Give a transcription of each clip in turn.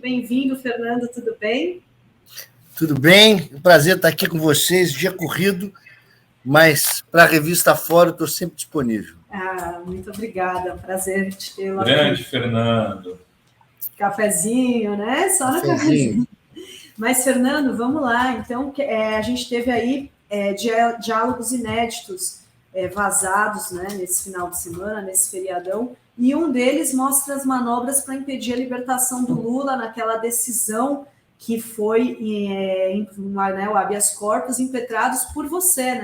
bem-vindo, Fernando, tudo bem? Tudo bem, um prazer estar aqui com vocês, dia corrido, mas para a revista Fora eu estou sempre disponível. Muito obrigada, prazer te tê-lo aqui. Grande Fernando. Cafezinho, né? Só no cafezinho. Mas, Fernando, vamos lá. Então, a gente teve aí diálogos inéditos vazados, né, nesse final de semana, nesse feriadão, e um deles mostra as manobras para impedir a libertação do Lula naquela decisão que foi o habeas corpus impetrados por você,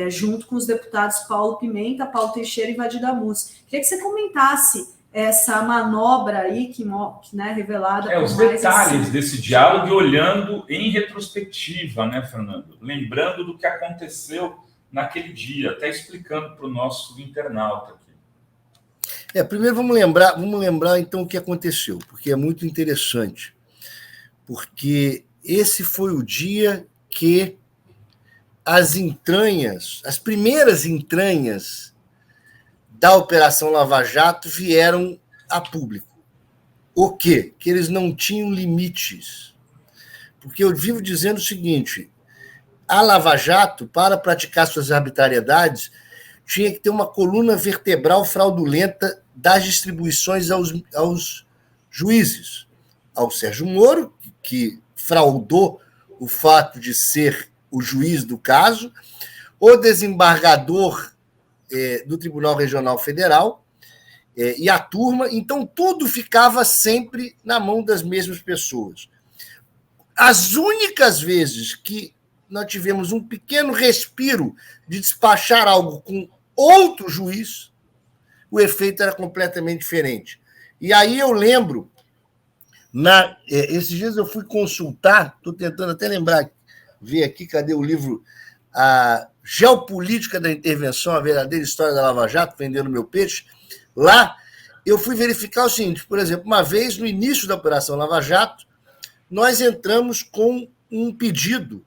junto com os deputados Paulo Pimenta, Paulo Teixeira e Vadir Damus. Queria que você comentasse essa manobra aí que revelada. Os detalhes desse diálogo, olhando em retrospectiva, né, Fernando? Lembrando do que aconteceu naquele dia, até explicando para o nosso internauta aqui. Primeiro vamos lembrar então o que aconteceu, porque é muito interessante. Porque esse foi o dia que as primeiras entranhas da Operação Lava Jato vieram a público. O quê? Que eles não tinham limites. Porque eu vivo dizendo o seguinte, a Lava Jato, para praticar suas arbitrariedades, tinha que ter uma coluna vertebral fraudulenta das distribuições aos juízes. Ao Sérgio Moro, que fraudou o fato de ser o juiz do caso, o desembargador do Tribunal Regional Federal e a turma. Então, tudo ficava sempre na mão das mesmas pessoas. As únicas vezes que nós tivemos um pequeno respiro de despachar algo com outro juiz, o efeito era completamente diferente. E aí eu lembro, esses dias eu fui consultar, estou tentando até lembrar, ver aqui, cadê o livro, A Geopolítica da Intervenção, a verdadeira história da Lava Jato, vendendo meu peixe. Lá eu fui verificar o seguinte, por exemplo, uma vez no início da Operação Lava Jato, nós entramos com um pedido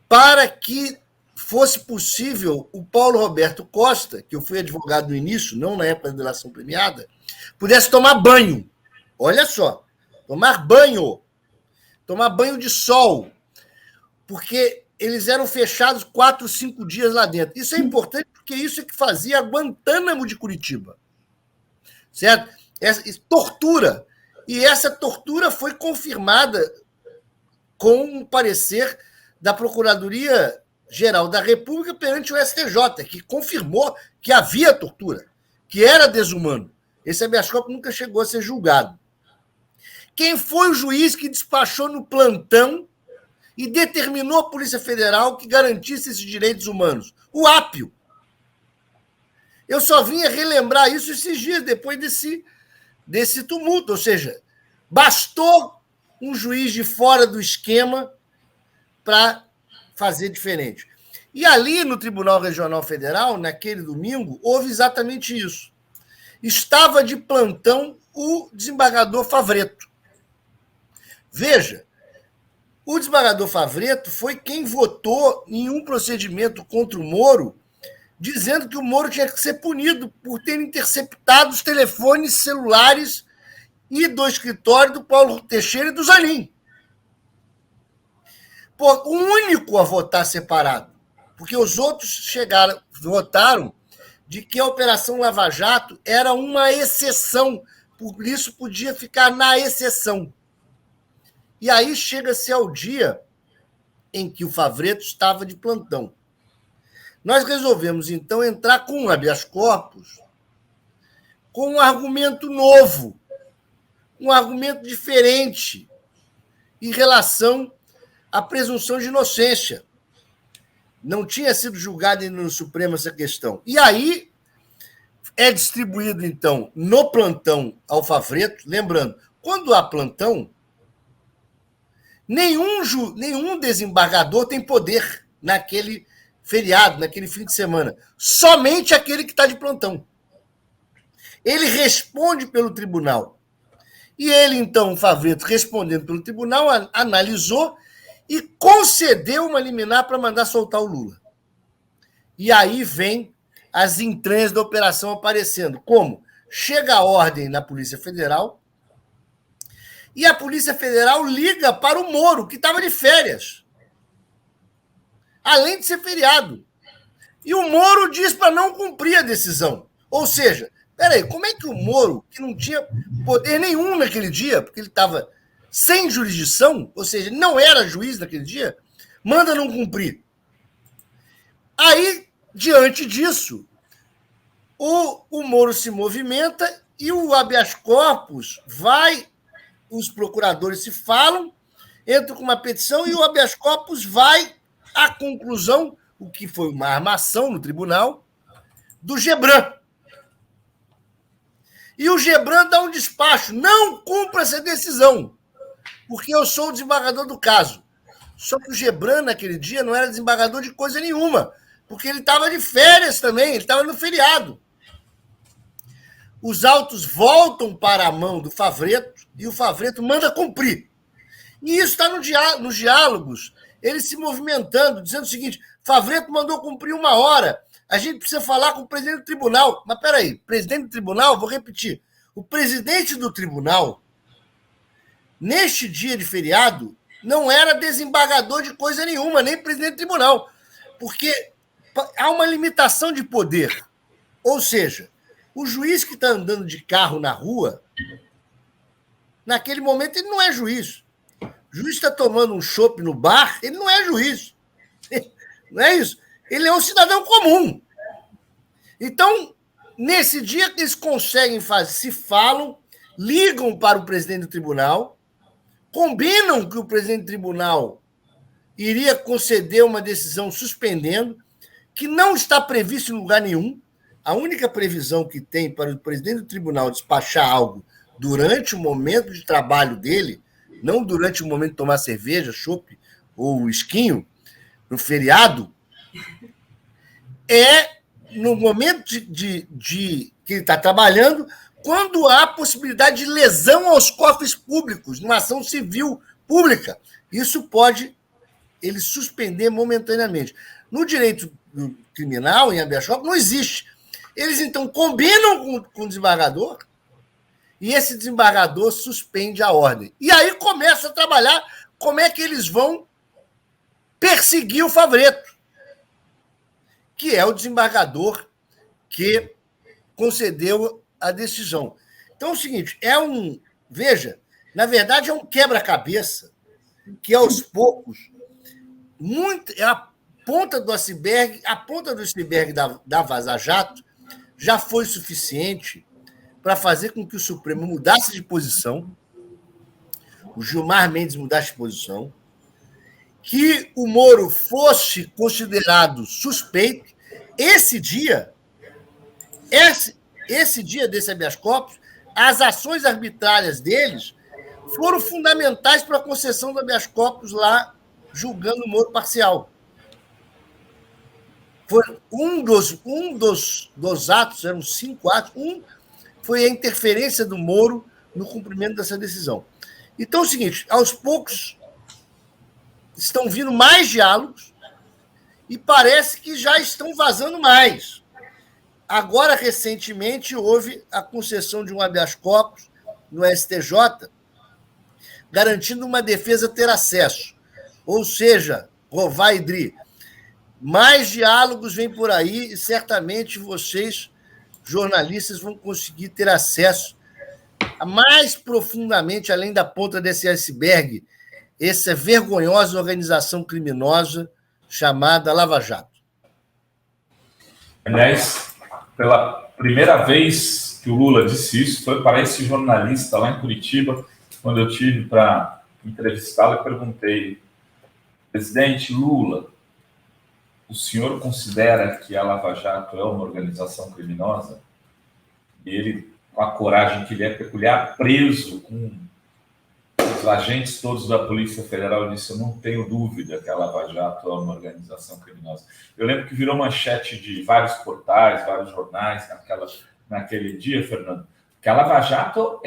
para que fosse possível o Paulo Roberto Costa, que eu fui advogado no início, não na época da delação premiada, pudesse tomar banho. Olha só, tomar banho de sol, porque eles eram fechados 4, 5 dias lá dentro. Isso é importante porque isso é que fazia a Guantánamo de Curitiba. Certo? Tortura. E essa tortura foi confirmada com um parecer da Procuradoria-Geral da República perante o STJ, que confirmou que havia tortura, que era desumano. Esse habeas corpus nunca chegou a ser julgado. Quem foi o juiz que despachou no plantão e determinou à Polícia Federal que garantisse esses direitos humanos? O Apio. Eu só vinha relembrar isso esses dias, depois desse tumulto. Ou seja, bastou um juiz de fora do esquema para fazer diferente. E ali no Tribunal Regional Federal, naquele domingo, houve exatamente isso. Estava de plantão o desembargador Favretto. Veja, o desembargador Favretto foi quem votou em um procedimento contra o Moro, dizendo que o Moro tinha que ser punido por ter interceptado os telefones celulares e do escritório do Paulo Teixeira e do Zanin. O único a votar separado, porque os outros votaram de que a Operação Lava Jato era uma exceção, por isso podia ficar na exceção. E aí chega-se ao dia em que o Favretto estava de plantão. Nós resolvemos, então, entrar com um habeas corpus com um argumento novo, um argumento diferente em relação à presunção de inocência. Não tinha sido julgada ainda no Supremo essa questão. E aí é distribuído, então, no plantão ao Favretto. Lembrando, quando há plantão, nenhum desembargador tem poder naquele feriado, naquele fim de semana. Somente aquele que está de plantão. Ele responde pelo tribunal. E ele, então, o Favretto, respondendo pelo tribunal, analisou e concedeu uma liminar para mandar soltar o Lula. E aí vem as entranhas da operação aparecendo. Como? Chega a ordem na Polícia Federal E a Polícia Federal liga para o Moro, que estava de férias, além de ser feriado. E o Moro diz para não cumprir a decisão. Ou seja, peraí, como é que o Moro, que não tinha poder nenhum naquele dia, porque ele estava sem jurisdição, ou seja, não era juiz naquele dia, manda não cumprir? Aí, diante disso, o Moro se movimenta e o habeas corpus vai, os procuradores se falam, entram com uma petição e o habeas corpus vai à conclusão, o que foi uma armação no tribunal, do Gebran. E o Gebran dá um despacho, não cumpra essa decisão, porque eu sou o desembargador do caso. Só que o Gebran, naquele dia, não era desembargador de coisa nenhuma, porque ele estava de férias também, ele estava no feriado. Os autos voltam para a mão do Favreto e o Favreto manda cumprir. E isso está nos diálogos, ele se movimentando, dizendo o seguinte: Favreto mandou cumprir 1 hora, a gente precisa falar com o presidente do tribunal. Mas peraí, presidente do tribunal, vou repetir, o presidente do tribunal, neste dia de feriado, não era desembargador de coisa nenhuma, nem presidente do tribunal, porque há uma limitação de poder. Ou seja, o juiz que está andando de carro na rua, naquele momento ele não é juiz. O juiz está tomando um chopp no bar, ele não é juiz. Não é isso? Ele é um cidadão comum. Então, nesse dia que eles conseguem fazer, se falam, ligam para o presidente do tribunal, combinam que o presidente do tribunal iria conceder uma decisão suspendendo, que não está previsto em lugar nenhum. A única previsão que tem para o presidente do tribunal despachar algo durante o momento de trabalho dele, não durante o momento de tomar cerveja, chopp ou esquinho, no feriado, é no momento de que ele está trabalhando, quando há possibilidade de lesão aos cofres públicos, numa ação civil pública. Isso pode ele suspender momentaneamente. No direito criminal, em habeas corpus, não existe. Eles, então, combinam com o desembargador e esse desembargador suspende a ordem. E aí começa a trabalhar como é que eles vão perseguir o Favreto, que é o desembargador que concedeu a decisão. Então é o seguinte, veja, na verdade é um quebra-cabeça que aos poucos, é a ponta do iceberg da Vaza Jato já foi suficiente para fazer com que o Supremo mudasse de posição, o Gilmar Mendes mudasse de posição, que o Moro fosse considerado suspeito. Esse dia desse habeas corpus, as ações arbitrárias deles foram fundamentais para a concessão do habeas corpus lá, julgando o Moro parcial. Foi um dos atos, eram 5 atos, foi a interferência do Moro no cumprimento dessa decisão. Então é o seguinte, aos poucos estão vindo mais diálogos e parece que já estão vazando mais. Agora, recentemente, houve a concessão de um habeas corpus no STJ, garantindo uma defesa ter acesso. Ou seja, Rovai e Dri, mais diálogos vêm por aí e certamente vocês, jornalistas, vão conseguir ter acesso a mais profundamente, além da ponta desse iceberg, essa vergonhosa organização criminosa chamada Lava Jato. Aliás, pela primeira vez que o Lula disse isso, foi para esse jornalista lá em Curitiba, quando eu tive para entrevistá-lo, eu perguntei: presidente Lula, o senhor considera que a Lava Jato é uma organização criminosa? E ele, com a coragem que lhe é peculiar, preso com os agentes todos da Polícia Federal, disse: eu não tenho dúvida que a Lava Jato é uma organização criminosa. Eu lembro que virou manchete de vários portais, vários jornais naquele dia, Fernando, que a Lava Jato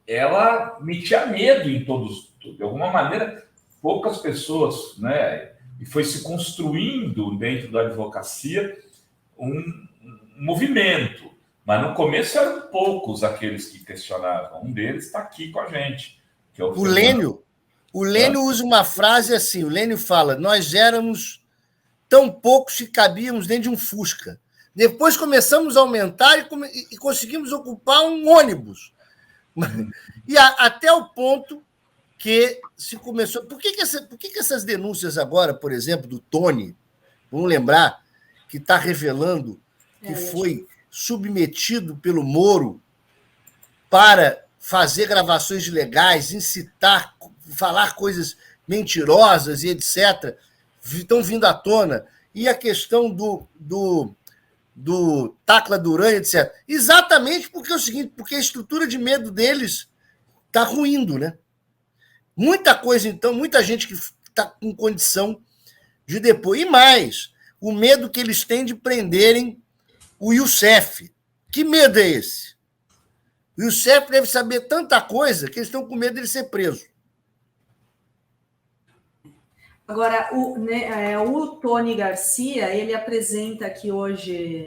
ela metia medo em todos. De alguma maneira, poucas pessoas, né? E foi se construindo dentro da advocacia um movimento. Mas no começo eram poucos aqueles que questionavam. Um deles está aqui com a gente, que é o Lênio usa uma frase assim, o Lênio fala, nós éramos tão poucos que cabíamos dentro de um Fusca. Depois começamos a aumentar e conseguimos ocupar um ônibus. E até o ponto que se começou... Por que essas denúncias agora, por exemplo, do Tony, vamos lembrar, que está revelando que foi submetido pelo Moro para fazer gravações ilegais, incitar, falar coisas mentirosas e etc., estão vindo à tona. E a questão do Tacla Duran, etc. Exatamente porque é o seguinte, porque a estrutura de medo deles está ruindo, né? Muita coisa, então, muita gente que está com condição de depor. E mais, o medo que eles têm de prenderem o Youssef. Que medo é esse? O Youssef deve saber tanta coisa que eles estão com medo de ele ser preso. Agora, o Tony Garcia, ele apresenta aqui hoje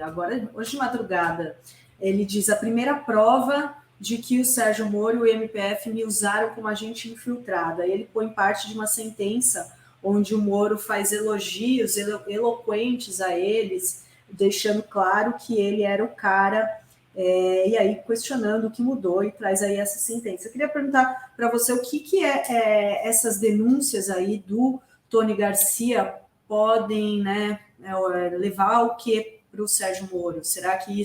de madrugada, ele diz a primeira prova de que o Sérgio Moro e o MPF me usaram como agente infiltrado. Aí ele põe parte de uma sentença onde o Moro faz elogios eloquentes a eles, deixando claro que ele era o cara, e aí questionando o que mudou e traz aí essa sentença. Eu queria perguntar para você o que essas denúncias aí do Tony Garcia podem, né, levar o que para o Sérgio Moro? Será que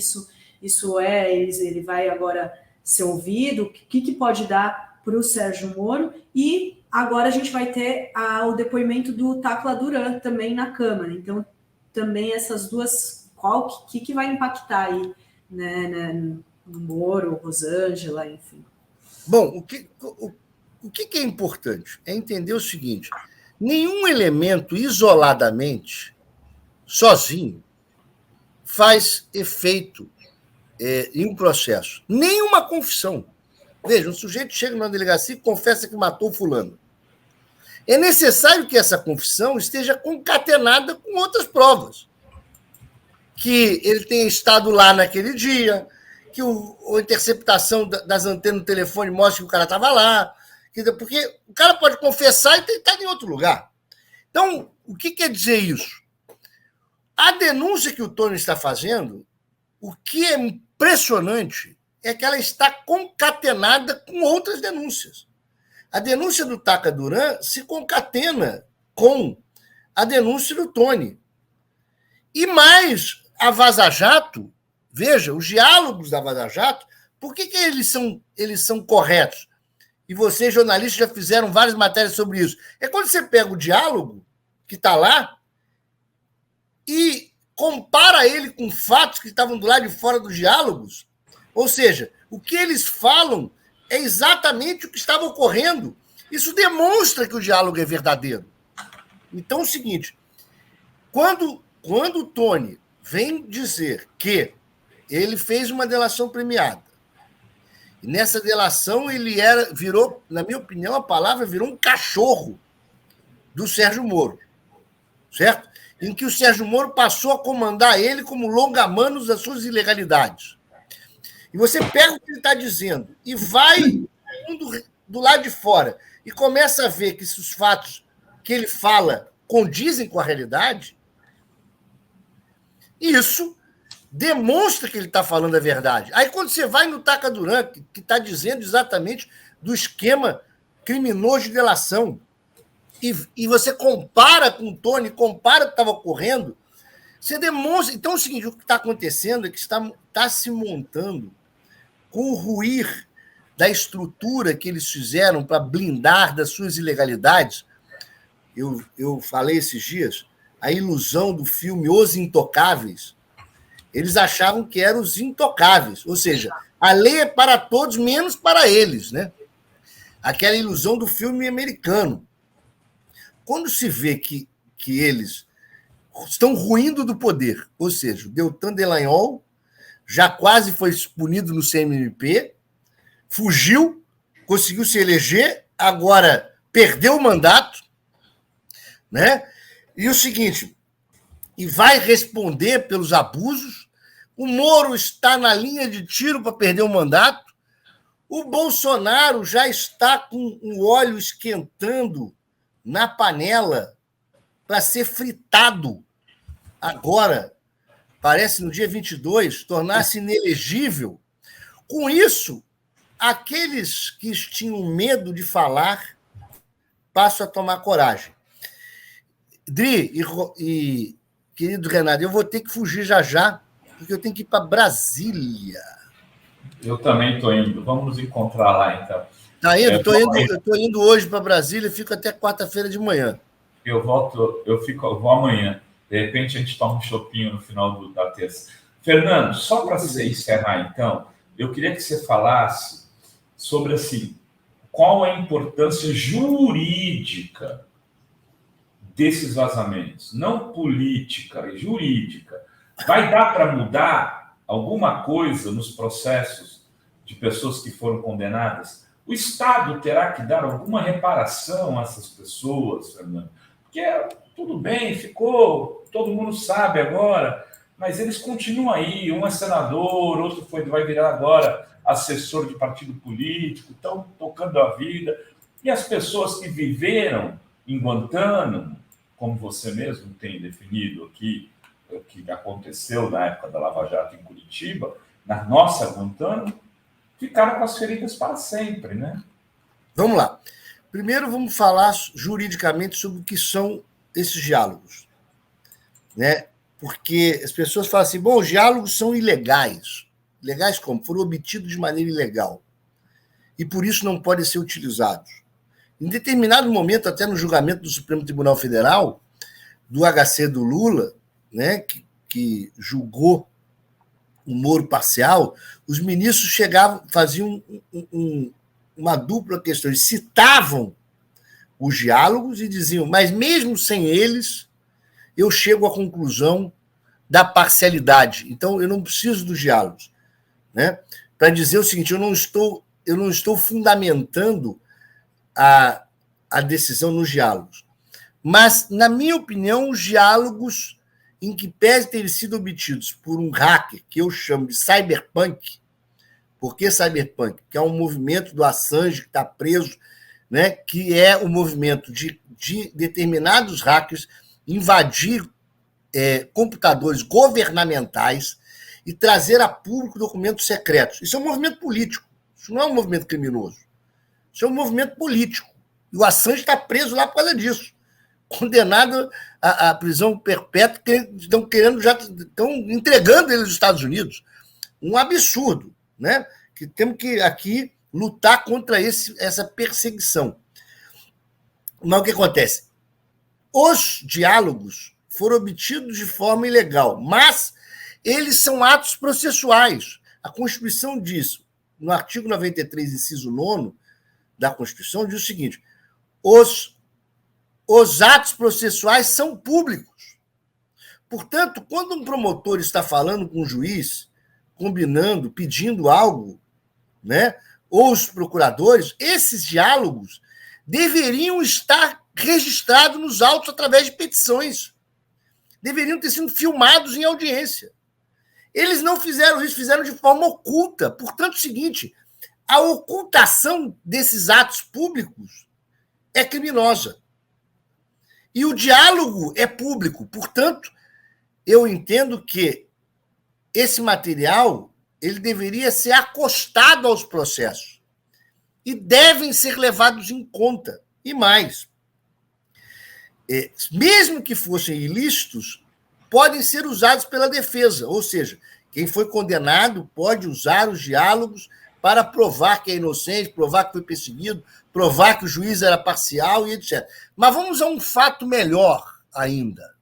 ele vai agora ser ouvido? O que pode dar para o Sérgio Moro? E agora a gente vai ter o depoimento do Tacla Duran também na Câmara. Então, também essas duas, o que vai impactar aí, né, no Moro, Rosângela, enfim? Bom, o que é importante é entender o seguinte: nenhum elemento isoladamente, sozinho, faz efeito em um processo. Nenhuma confissão. Veja, um sujeito chega numa delegacia e confessa que matou fulano. É necessário que essa confissão esteja concatenada com outras provas. Que ele tenha estado lá naquele dia, que a interceptação das antenas do telefone mostra que o cara estava lá, porque o cara pode confessar e estar em outro lugar. Então, o que quer dizer isso? A denúncia que o Tony está fazendo, o que é impressionante é que ela está concatenada com outras denúncias. A denúncia do Tacla Duran se concatena com a denúncia do Tony. E mais, a Vaza Jato, veja, os diálogos da Vaza Jato, por que eles são corretos? E vocês, jornalistas, já fizeram várias matérias sobre isso. É quando você pega o diálogo que está lá e compara ele com fatos que estavam do lado de fora dos diálogos. Ou seja, o que eles falam é exatamente o que estava ocorrendo. Isso demonstra que o diálogo é verdadeiro. Então, é o seguinte, quando o Tony vem dizer que ele fez uma delação premiada, e nessa delação ele virou, na minha opinião, a palavra virou um cachorro do Sérgio Moro, certo? Em que o Sérgio Moro passou a comandar ele como longa-manos das suas ilegalidades. E você pega o que ele está dizendo e vai do lado de fora e começa a ver que os fatos que ele fala condizem com a realidade, isso demonstra que ele está falando a verdade. Aí, quando você vai no Tacla Duran, que está dizendo exatamente do esquema criminoso de delação, e você compara com o Tony, compara o que estava ocorrendo, você demonstra... Então, é o seguinte, o que está acontecendo é que está se montando com o ruir da estrutura que eles fizeram para blindar das suas ilegalidades. Eu falei esses dias, a ilusão do filme Os Intocáveis. Eles achavam que eram os intocáveis, ou seja, a lei é para todos, menos para eles, né? Aquela ilusão do filme americano. Quando se vê que eles estão ruindo do poder, ou seja, o Deltan Dallagnol já quase foi punido no CNMP, fugiu, conseguiu se eleger, agora perdeu o mandato, né? E o seguinte, e vai responder pelos abusos. O Moro está na linha de tiro para perder o mandato. O Bolsonaro já está com o óleo esquentando na panela para ser fritado agora, parece no dia 22, tornar-se inelegível. Com isso, aqueles que tinham medo de falar passam a tomar coragem. Dri e querido Renato, eu vou ter que fugir já, porque eu tenho que ir para Brasília. Eu também estou indo. Vamos nos encontrar lá, então. Tá indo? Estou indo hoje para Brasília e fico até quarta-feira de manhã. Eu vou amanhã. De repente, a gente toma um chopinho no final da terça. Fernando, só para você encerrar, então, eu queria que você falasse sobre, assim, qual a importância jurídica desses vazamentos. Não política, jurídica. Vai dar para mudar alguma coisa nos processos de pessoas que foram condenadas? O Estado terá que dar alguma reparação a essas pessoas, Fernando? Porque tudo bem, ficou, todo mundo sabe agora, mas eles continuam aí. Um é senador, outro vai virar agora assessor de partido político, estão tocando a vida. E as pessoas que viveram em Guantánamo, como você mesmo tem definido aqui, o que aconteceu na época da Lava Jato em Curitiba, na nossa Guantánamo, ficaram com as feridas para sempre, né? Vamos lá. Primeiro, vamos falar juridicamente sobre o que são esses diálogos, né? Porque as pessoas falam assim, bom, os diálogos são ilegais. Ilegais como? Foram obtidos de maneira ilegal. E por isso não podem ser utilizados. Em determinado momento, até no julgamento do Supremo Tribunal Federal, do HC do Lula, né, que julgou o Moro parcial, os ministros chegavam, faziam uma dupla questão. Eles citavam os diálogos e diziam, mas mesmo sem eles, eu chego à conclusão da parcialidade. Então, eu não preciso dos diálogos, né? Para dizer o seguinte, eu não estou fundamentando a decisão nos diálogos. Mas, na minha opinião, os diálogos em que pese terem sido obtidos por um hacker, que eu chamo de cyberpunk. Por que cyberpunk? Que é um movimento do Assange, que está preso, né? Que é o movimento de determinados hackers invadir computadores governamentais e trazer a público documentos secretos. Isso é um movimento político, isso não é um movimento criminoso. Isso é um movimento político. E o Assange está preso lá por causa disso. Condenado à prisão perpétua, estão entregando ele aos Estados Unidos. Um absurdo, né? Que temos que aqui lutar contra essa perseguição. Mas o que acontece? Os diálogos foram obtidos de forma ilegal, mas eles são atos processuais. A Constituição diz, no artigo 93, inciso 9 da Constituição, diz o seguinte: os atos processuais são públicos. Portanto, quando um promotor está falando com um juiz, combinando, pedindo algo, né, ou os procuradores, esses diálogos deveriam estar registrados nos autos através de petições. Deveriam ter sido filmados em audiência. Eles não fizeram isso, fizeram de forma oculta. Portanto, é o seguinte, a ocultação desses atos públicos é criminosa. E o diálogo é público. Portanto, eu entendo que esse material ele deveria ser acostado aos processos e devem ser levados em conta. E mais, mesmo que fossem ilícitos, podem ser usados pela defesa, ou seja, quem foi condenado pode usar os diálogos para provar que é inocente, provar que foi perseguido, provar que o juiz era parcial e etc. Mas vamos a um fato melhor ainda.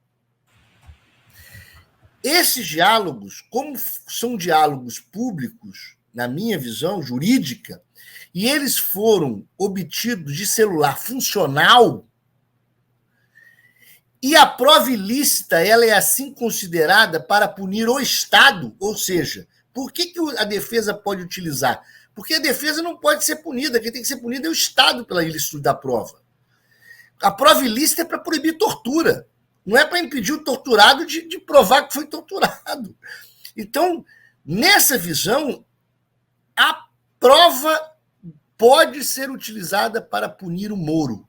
Esses diálogos, como são diálogos públicos, na minha visão jurídica, e eles foram obtidos de celular funcional, e a prova ilícita ela é assim considerada para punir o Estado, ou seja, por que a defesa pode utilizar? Porque a defesa não pode ser punida, quem tem que ser punido é o Estado pela ilicitude da prova. A prova ilícita é para proibir tortura, não é para impedir o torturado de provar que foi torturado. Então, nessa visão, a prova pode ser utilizada para punir o Moro,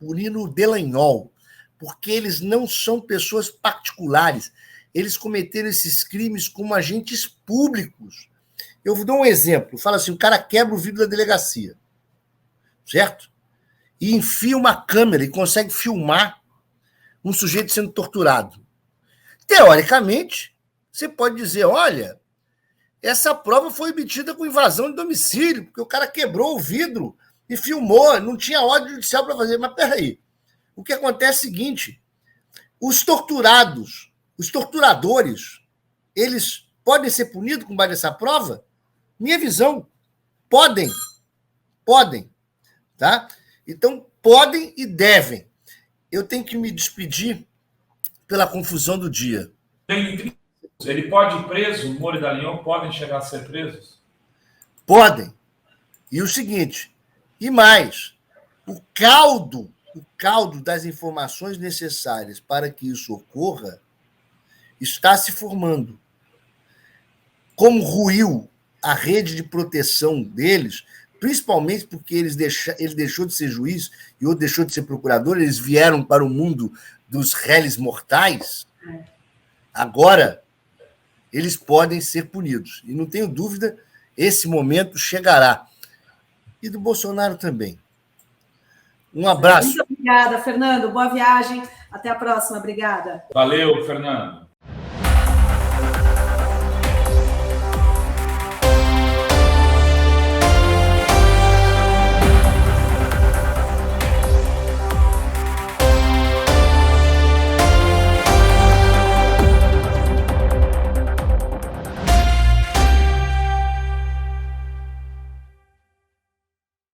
punir o Dallagnol, porque eles não são pessoas particulares. Eles cometeram esses crimes como agentes públicos. Eu vou dar um exemplo. Fala assim, o cara quebra o vidro da delegacia, certo? E enfia uma câmera e consegue filmar um sujeito sendo torturado. Teoricamente, você pode dizer, olha, essa prova foi obtida com invasão de domicílio, porque o cara quebrou o vidro e filmou, não tinha ordem judicial para fazer. Mas peraí, o que acontece é o seguinte, os torturados, os torturadores, eles podem ser punidos com base nessa prova? Minha visão, podem, tá? Então, podem e devem. Eu tenho que me despedir pela confusão do dia. Ele pode ir preso? O Moro e Dallagnol podem chegar a ser presos? Podem. E o seguinte, e mais, o caldo das informações necessárias para que isso ocorra está se formando. Como ruiu a rede de proteção deles, principalmente porque ele deixou de ser juiz e outro deixou de ser procurador, eles vieram para o mundo dos réis mortais, agora eles podem ser punidos. E não tenho dúvida, esse momento chegará. E do Bolsonaro também. Um abraço. Muito obrigada, Fernando. Boa viagem. Até a próxima. Obrigada. Valeu, Fernando.